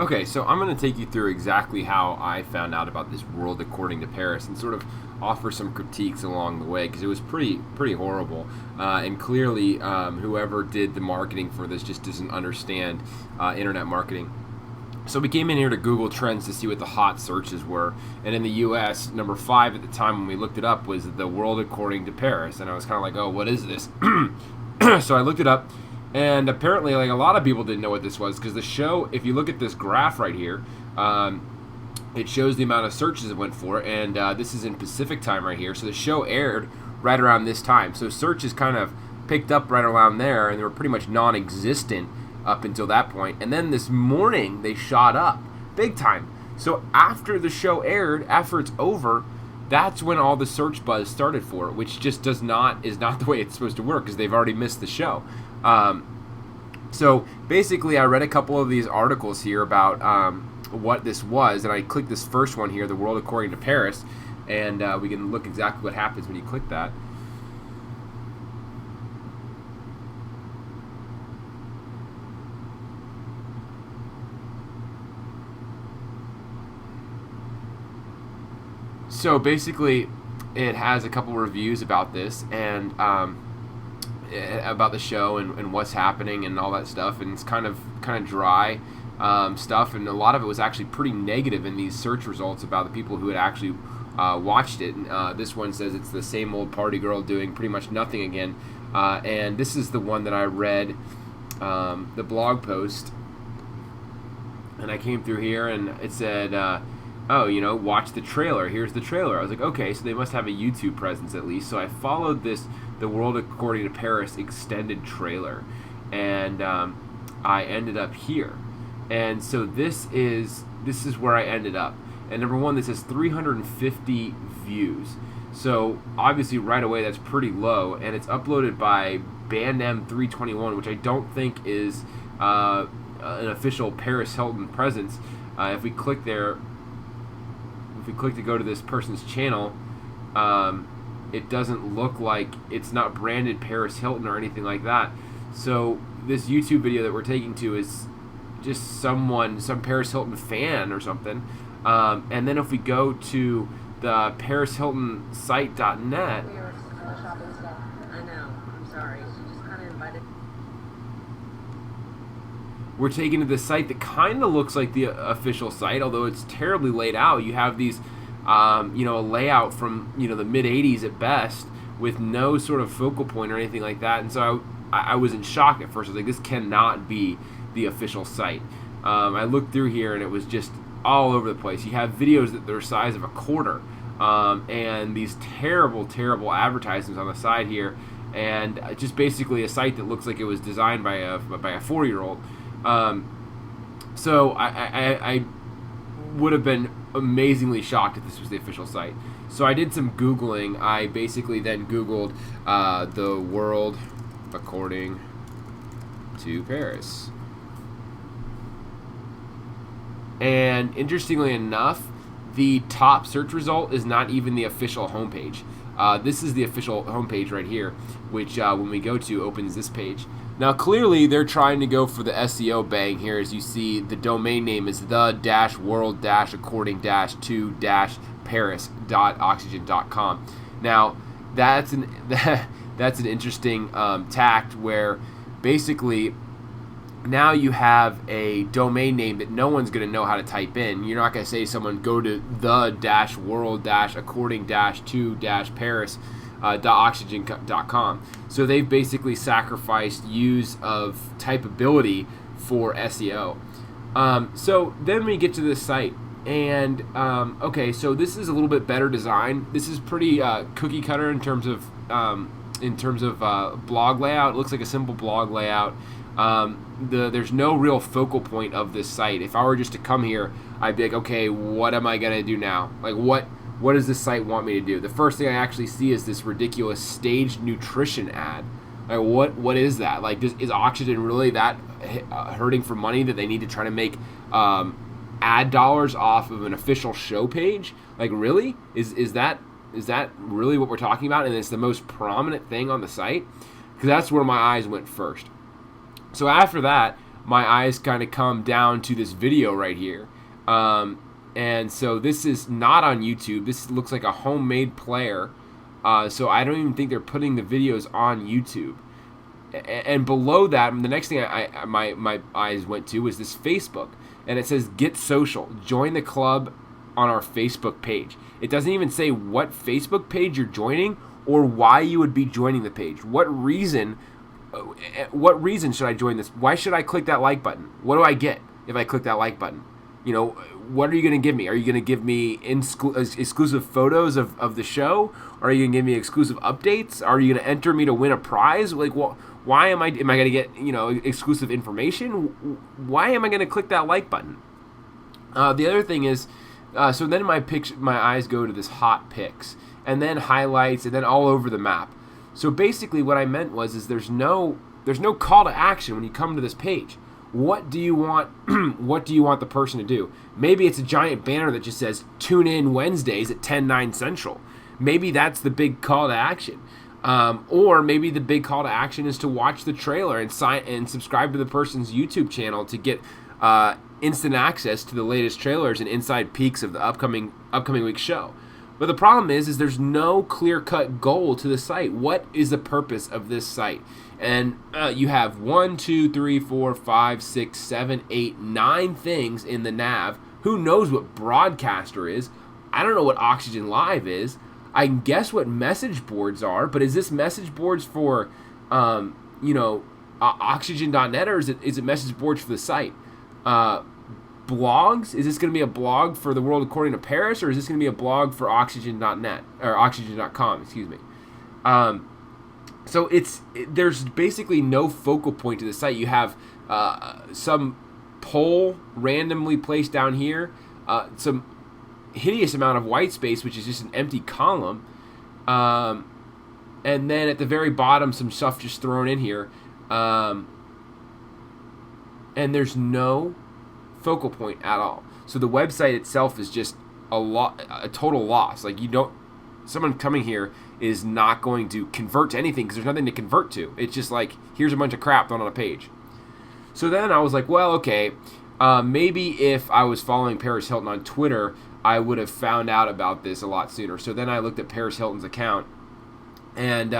Okay, so I'm going to take you through exactly how I found out about this World According to Paris and sort of offer some critiques along the way because it was pretty horrible. And clearly, whoever did the marketing for this just doesn't understand internet marketing. So we came in here to Google Trends to see what the hot searches were, and in the U.S., number 5 at the time when we looked it up was the World According to Paris, and I was kind of like, oh, what is this? So I looked it up, and apparently, like, a lot of people didn't know what this was because the show, if you look at this graph right here, it shows the amount of searches it went for, and this is in Pacific time right here. So the show aired right around this time. So searches kind of picked up right around there, and they were pretty much non-existent up until that point. And then this morning, they shot up big time. So after the show aired, after it's over, that's when all the search buzz started for it, which just is not the way it's supposed to work because they've already missed the show. So basically, I read a couple of these articles here about what this was, and I clicked this first one here, The World According to Paris, and we can look exactly what happens when you click that. So basically, it has a couple reviews about this and about the show and what's happening and all that stuff, and it's kind of dry stuff, and a lot of it was actually pretty negative in these search results about the people who had actually watched it. And, this one says it's the same old party girl doing pretty much nothing again, and this is the one that I read, the blog post, and I came through here and it said, oh, watch the trailer. Here's the trailer. I was like, okay, so they must have a YouTube presence at least. So I followed the World According to Paris extended trailer, and I ended up here. And so this is where I ended up. And number one, this has 350 views. So obviously right away that's pretty low, and it's uploaded by BandM321, which I don't think is an official Paris Hilton presence. If we click there, if we click to go to this person's channel, it doesn't look like, it's not branded Paris Hilton or anything like that. So this YouTube video that we're taking to is just some Paris Hilton fan or something. And then if we go to the Paris Hilton site.net, we're taken to the site that kind of looks like the official site, although it's terribly laid out. You have these, a layout from, the mid-'80s at best, with no sort of focal point or anything like that. And so I was in shock at first. I was like, this cannot be the official site. I looked through here, and it was just all over the place. You have videos that are the size of a quarter, and these terrible, terrible advertisements on the side here, and just basically a site that looks like it was designed by a 4-year-old. So I would have been amazingly shocked if this was the official site. So I did some Googling. I basically then Googled the World According to Paris. And interestingly enough, the top search result is not even the official homepage. This is the official homepage right here, which when we go to, opens this page. Now, clearly, they're trying to go for the SEO bang here. As you see, the domain name is the-world-according-to-paris.oxygen.com. Now, that's an interesting tact where basically now you have a domain name that no one's going to know how to type in. You're not going to say to someone, go to the-world-according-to-paris.oxygen.com. So they've basically sacrificed use of typability for SEO. So then we get to this site, and okay, so this is a little bit better design. This is pretty cookie cutter in terms of blog layout. It looks like a simple blog layout. There's no real focal point of this site. If I were just to come here, I'd be like, okay, what am I gonna do now? Like, what does this site want me to do? The first thing I actually see is this ridiculous staged nutrition ad. Like, what is that? Like, is Oxygen really that hurting for money that they need to try to make ad dollars off of an official show page? Like, really? Is that really what we're talking about? And it's the most prominent thing on the site? Because that's where my eyes went first. So after that, my eyes kind of come down to this video right here. And so this is not on YouTube. This looks like a homemade player. So I don't even think they're putting the videos on YouTube. And below that, the next thing my eyes went to was this Facebook. And it says, "Get social. Join the club on our Facebook page." It doesn't even say what Facebook page you're joining or why you would be joining the page. What reason should I join this? Why should I click that like button? What do I get if I click that like button? You know, what are you going to give me? Are you going to give me exclusive photos of the show? Are you going to give me exclusive updates? Are you going to enter me to win a prize? Like, well, why am I going to get, exclusive information? Why am I going to click that like button? The other thing is, so then my eyes go to this hot picks, and then highlights, and then all over the map. So basically what I meant was there's no call to action when you come to this page. What do you want what do you want the person to do? Maybe it's a giant banner that just says "Tune in Wednesdays at 10/9 Central." Maybe that's the big call to action. Or maybe the big call to action is to watch the trailer and subscribe to the person's YouTube channel to get instant access to the latest trailers and inside peeks of the upcoming week's show. But the problem is there's no clear-cut goal to the site. What is the purpose of this site? And you have 1, 2, 3, 4, 5, 6, 7, 8, 9 things in the nav. Who knows what Broadcaster is? I don't know what Oxygen Live is. I can guess what message boards are, but is this message boards for, Oxygen.net, or is it message boards for the site? Blogs? Is this going to be a blog for The World According to Paris, or is this going to be a blog for Oxygen.net or Oxygen.com? Excuse me. So there's basically no focal point to the site. You have some poll randomly placed down here, some hideous amount of white space, which is just an empty column, and then at the very bottom, some stuff just thrown in here, and there's no focal point at all. So the website itself is just a total loss. Like, someone coming here is not going to convert to anything because there's nothing to convert to. It's just like, here's a bunch of crap thrown on a page. So then I was like, well, okay, maybe if I was following Paris Hilton on Twitter, I would have found out about this a lot sooner. So then I looked at Paris Hilton's account, and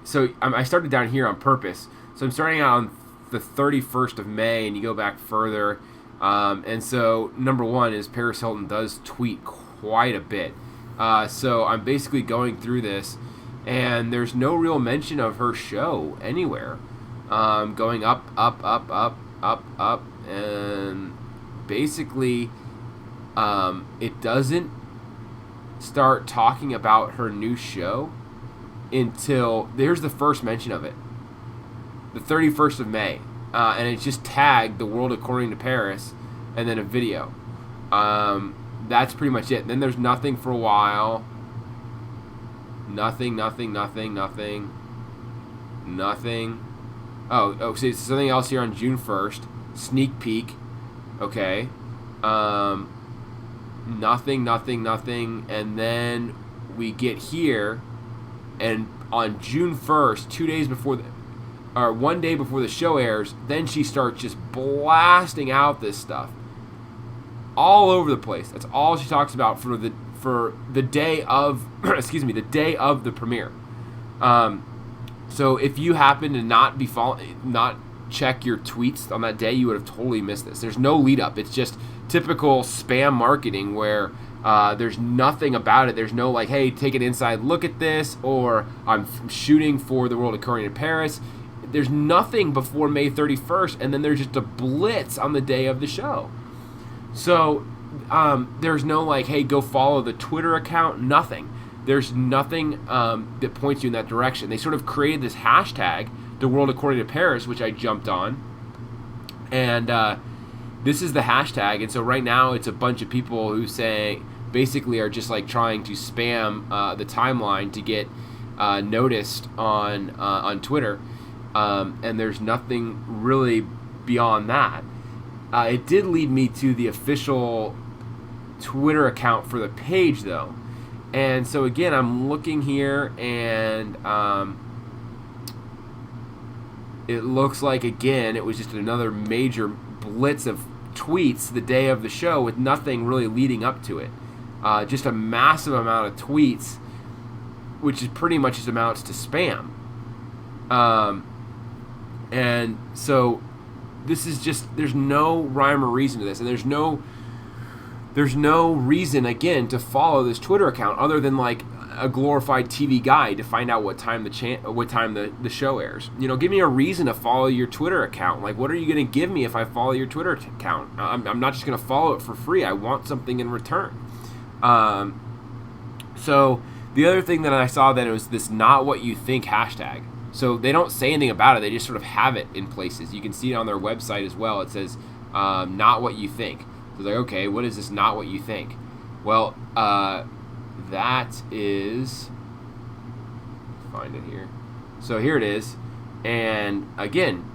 so I started down here on purpose. So I'm starting out on the 31st of May, and you go back further. And so number one is Paris Hilton does tweet quite a bit. So I'm basically going through this, and there's no real mention of her show anywhere. Going up, and basically it doesn't start talking about her new show until there's the first mention of it, the 31st of May. And it's just tagged The World According to Paris and then a video. That's pretty much it. Then there's nothing for a while. Nothing. Oh, so it's something else here on June 1st. Sneak peek. Okay. Nothing. And then we get here, and on June 1st, 2 days before or 1 day before the show airs, then she starts just blasting out this stuff all over the place. That's all she talks about for the day of the day of the premiere. So if you happen to not check your tweets on that day, you would have totally missed this. There's no lead up. It's just typical spam marketing where there's nothing about it. There's no like, hey, take an inside look at this, or I'm shooting for The World According to Paris. There's nothing before May 31st, and then there's just a blitz on the day of the show. So there's no like, hey, go follow the Twitter account, nothing. There's nothing that points you in that direction. They sort of created this hashtag, The World According to Paris, which I jumped on, and this is the hashtag. And so right now it's a bunch of people who basically are just like trying to spam the timeline to get noticed on Twitter. And there's nothing really beyond that. It did lead me to the official Twitter account for the page, though. And so, again, I'm looking here, and it looks like, again, it was just another major blitz of tweets the day of the show with nothing really leading up to it. Just a massive amount of tweets, which is pretty much just amounts to spam. And so this is just, there's no rhyme or reason to this, and there's no reason, again, to follow this Twitter account other than like a glorified TV guide to find out what time the show airs. Give me a reason to follow your Twitter account. Like, what are you going to give me if I follow your Twitter account? I'm not just going to follow it for free. I want something in return. So the other thing that I saw then was this "not what you think" hashtag. So they don't say anything about it. They just sort of have it in places. You can see it on their website as well. It says "not what you think." So like, okay, what is this "not what you think"? Well, that is, find it here. So here it is, and again,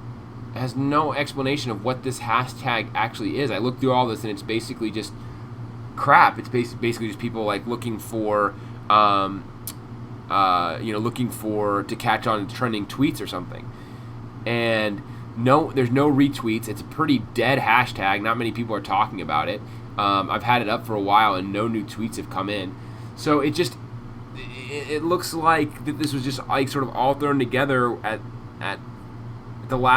it has no explanation of what this hashtag actually is. I looked through all this, and it's basically just crap. It's basically just people like looking for, looking for to catch on trending tweets or something. And no, there's no retweets. It's a pretty dead hashtag. Not many people are talking about it. I've had it up for a while, and no new tweets have come in. So it looks like that this was just like sort of all thrown together at the last